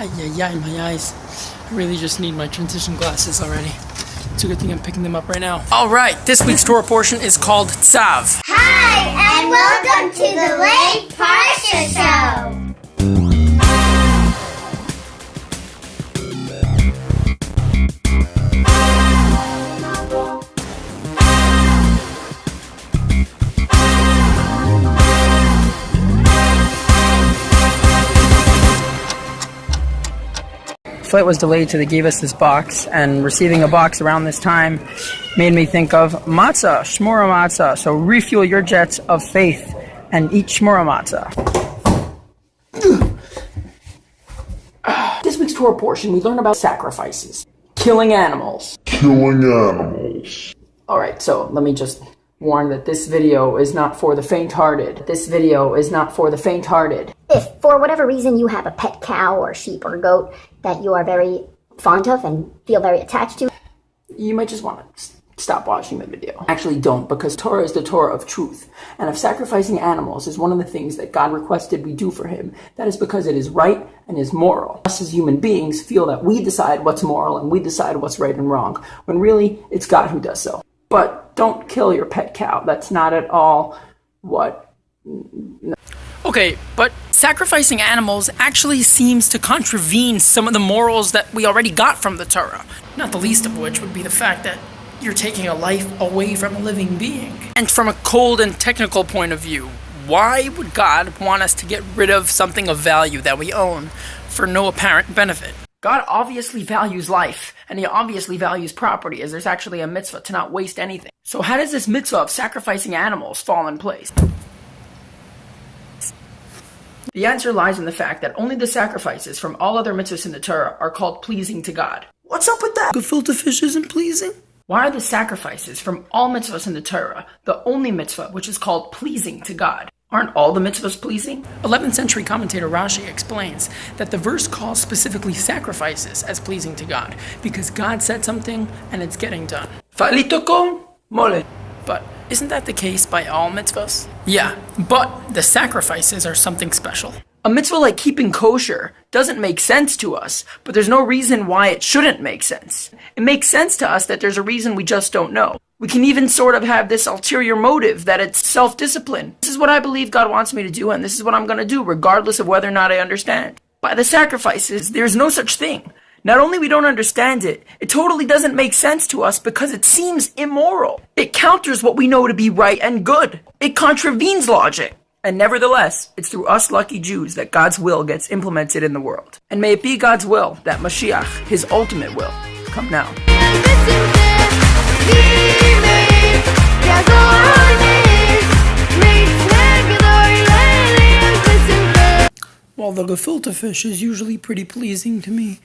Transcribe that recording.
Ay, ay, ay, my eyes. I really just need my transition glasses already. It's a good thing I'm picking them up right now. All right, this week's Torah portion is called Tzav. Hi, and welcome to the Late Parsha Show. Flight was delayed, so they gave us this box, and receiving a box around this time made me think of matzah, shmura matzah. So refuel your jets of faith and eat shmura matzah. This week's Torah portion, we learn about sacrifices, killing animals. Alright, so let me just warn that this video is not for the faint-hearted. If, for whatever reason, you have a pet cow or sheep or goat that you are very fond of and feel very attached to, you might just want to stop watching the video. Actually, don't, because Torah is the Torah of truth. And if sacrificing animals is one of the things that God requested we do for him, that is because it is right and is moral. Us as human beings feel that we decide what's moral and we decide what's right and wrong, when really it's God who does so. But don't kill your pet cow. That's not at all what... Okay, but sacrificing animals actually seems to contravene some of the morals that we already got from the Torah. Not the least of which would be the fact that you're taking a life away from a living being. And from a cold and technical point of view, why would God want us to get rid of something of value that we own for no apparent benefit? God obviously values life, and he obviously values property, as there's actually a mitzvah to not waste anything. So how does this mitzvah of sacrificing animals fall in place? The answer lies in the fact that only the sacrifices from all other mitzvahs in the Torah are called pleasing to God. What's up with that? Gefilte fish isn't pleasing? Why are the sacrifices from all mitzvahs in the Torah the only mitzvah which is called pleasing to God? Aren't all the mitzvahs pleasing? 11th century commentator Rashi explains that the verse calls specifically sacrifices as pleasing to God because God said something and it's getting done. But isn't that the case by all mitzvahs? Yeah, but the sacrifices are something special. A mitzvah like keeping kosher doesn't make sense to us, but there's no reason why it shouldn't make sense. It makes sense to us that there's a reason we just don't know. We can even sort of have this ulterior motive that it's self-discipline. This is what I believe God wants me to do, and this is what I'm going to do, regardless of whether or not I understand. By the sacrifices, there's no such thing. Not only we don't understand it, it totally doesn't make sense to us because it seems immoral. It counters what we know to be right and good. It contravenes logic. And nevertheless, it's through us lucky Jews that God's will gets implemented in the world. And may it be God's will that Moshiach, his ultimate will, come now. While the gefilte fish is usually pretty pleasing to me,